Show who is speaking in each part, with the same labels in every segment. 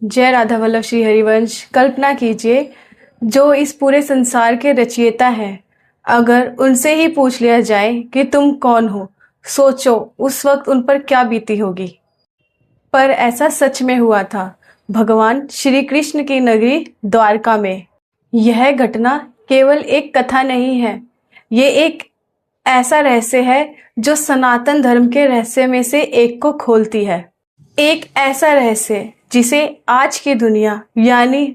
Speaker 1: जय राधा वल्लभ श्री हरिवंश। कल्पना कीजिए, जो इस पूरे संसार के रचयिता है, अगर उनसे ही पूछ लिया जाए कि तुम कौन हो, सोचो उस वक्त उन पर क्या बीती होगी। पर ऐसा सच में हुआ था भगवान श्री कृष्ण की नगरी द्वारका में। यह घटना केवल एक कथा नहीं है, ये एक ऐसा रहस्य है जो सनातन धर्म के रहस्य में से एक को खोलती है। एक ऐसा रहस्य जिसे आज की दुनिया यानी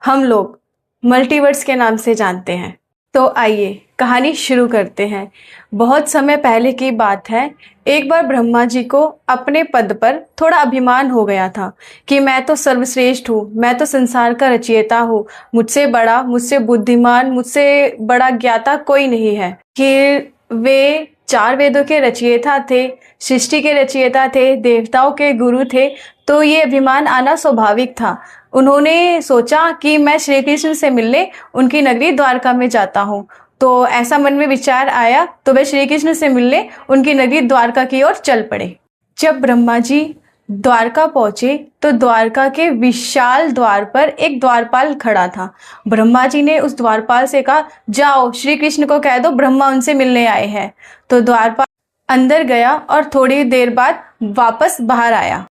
Speaker 1: हम लोग मल्टीवर्स के नाम से जानते हैं। तो आइए कहानी शुरू करते हैं। बहुत समय पहले की बात है। एक बार ब्रह्मा जी को अपने पद पर थोड़ा अभिमान हो गया था कि मैं तो सर्वश्रेष्ठ हूँ, मैं तो संसार का रचयिता हूँ, मुझसे बड़ा, मुझसे बुद्धिमान, मुझसे बड़ा ज्ञाता कोई नहीं है। कि वे 4 वेदों के रचयिता थे, सृष्टि के रचयिता थे, देवताओं के गुरु थे, तो ये अभिमान आना स्वाभाविक था। उन्होंने सोचा कि मैं श्री कृष्ण से मिलने उनकी नगरी द्वारका में जाता हूँ। तो ऐसा मन में विचार आया तो वे श्री कृष्ण से मिलने उनकी नगरी द्वारका की ओर चल पड़े। जब ब्रह्मा जी द्वारका पहुंचे तो द्वारका के विशाल द्वार पर एक द्वारपाल खड़ा था। ब्रह्मा जी ने उस द्वारपाल से कहा, जाओ श्री कृष्ण को कह दो ब्रह्मा उनसे मिलने आए हैं। तो द्वारपाल अंदर गया और थोड़ी देर बाद वापस बाहर आया।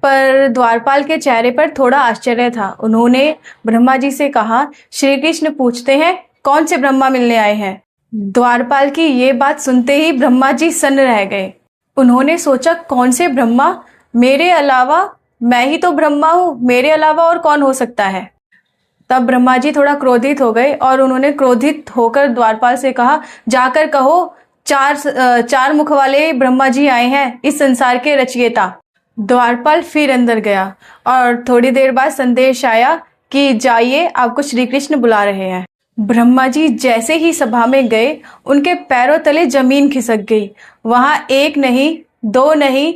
Speaker 1: पर द्वारपाल के चेहरे पर थोड़ा आश्चर्य था। उन्होंने ब्रह्मा जी से कहा, श्री कृष्ण पूछते हैं कौन से ब्रह्मा मिलने आए हैं। द्वारपाल की ये बात सुनते ही ब्रह्मा जी सन्न रह गए। उन्होंने सोचा, कौन से ब्रह्मा? मेरे अलावा, मैं ही तो ब्रह्मा हूँ, मेरे अलावा और कौन हो सकता है। तब ब्रह्मा जी थोड़ा क्रोधित हो गए और उन्होंने क्रोधित होकर द्वारपाल से कहा, जाकर कहो चार मुख वाले ब्रह्मा जी आए हैं, इस संसार के रचयिता। द्वारपाल फिर अंदर गया और थोड़ी देर बाद संदेश आया कि जाइए, आपको श्री कृष्ण बुला रहे हैं। ब्रह्मा जी जैसे ही सभा में गए, उनके पैरों तले जमीन खिसक गई। वहां 1 नहीं, 2 नहीं,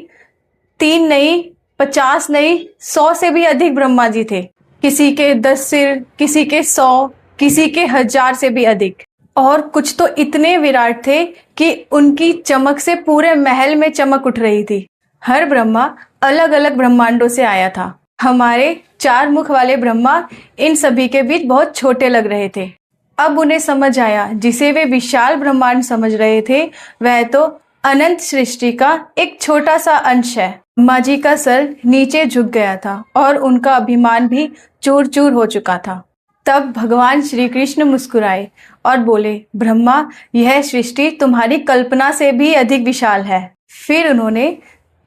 Speaker 1: 3 नहीं, 50 नहीं, 100 से भी अधिक ब्रह्मा जी थे। किसी के 10 सिर, किसी के 100, किसी के 1000 से भी अधिक। और कुछ तो इतने विराट थे कि उनकी चमक से पूरे महल में चमक उठ रही थी। हर ब्रह्मा अलग अलग ब्रह्मांडों से आया था। हमारे 4 मुख वाले ब्रह्मा इन सभी के बीच बहुत छोटे लग रहे थे। अब उन्हें समझ आया, जिसे वे विशाल ब्रह्मांड समझ रहे थे, वह तो अनंत सृष्टि का एक छोटा सा अंश है। ब्रह्मा जी का सर नीचे झुक गया था और उनका अभिमान भी चूर चूर हो चुका था। तब भगवान श्री कृष्ण मुस्कुराए और बोले, ब्रह्मा, यह सृष्टि तुम्हारी कल्पना से भी अधिक विशाल है। फिर उन्होंने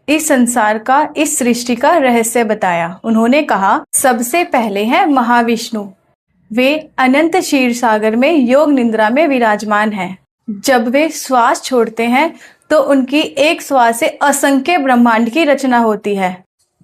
Speaker 1: इस संसार का, इस सृष्टि का रहस्य बताया। उन्होंने कहा, सबसे पहले है महाविष्णु। वे अनंत क्षीर सागर में योग निद्रा में विराजमान हैं। जब वे श्वास छोड़ते हैं तो उनकी एक श्वास से असंख्य ब्रह्मांड की रचना होती है।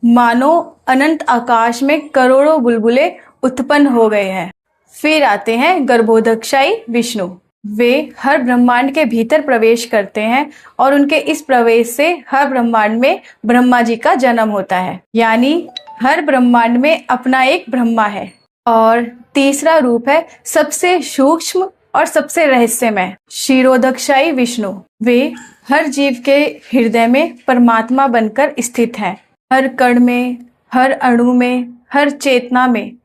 Speaker 1: मानो अनंत आकाश में करोड़ों बुलबुले उत्पन्न हो गए हैं। फिर आते हैं गर्भोदक्षाई विष्णु। वे हर ब्रह्मांड के भीतर प्रवेश करते हैं और उनके इस प्रवेश से हर ब्रह्मांड में ब्रह्मा जी का जन्म होता है। यानी हर ब्रह्मांड में अपना एक ब्रह्मा है। और तीसरा रूप है सबसे सूक्ष्म और सबसे रहस्यमय, क्षीरोदक्षाई विष्णु। वे हर जीव के हृदय में परमात्मा बनकर स्थित है। हर कण में, हर अणु में, हर चेतना में।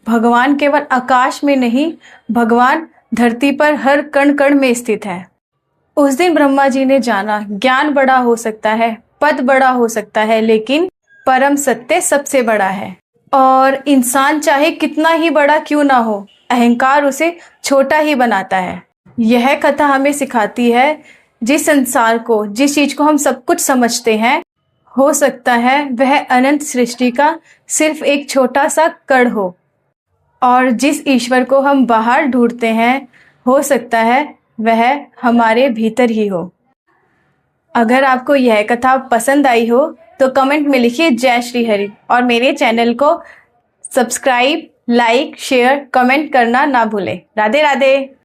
Speaker 1: भगवान केवल आकाश में नहीं, भगवान धरती पर हर कण कण में स्थित है। उस दिन ब्रह्मा जी ने जाना, ज्ञान बड़ा हो सकता है, पद बड़ा हो सकता है, लेकिन परम सत्य सबसे बड़ा है। और इंसान चाहे कितना ही बड़ा क्यों ना हो, अहंकार उसे छोटा ही बनाता है। यह कथा हमें सिखाती है, जिस संसार को, जिस चीज को हम सब कुछ समझते हैं, हो सकता है वह अनंत सृष्टि का सिर्फ एक छोटा सा कण हो। और जिस ईश्वर को हम बाहर ढूंढते हैं, हो सकता है वह हमारे भीतर ही हो। अगर आपको यह कथा पसंद आई हो तो कमेंट में लिखिए जय श्री हरि और मेरे चैनल को सब्सक्राइब, लाइक, शेयर, कमेंट करना ना भूलें। राधे राधे।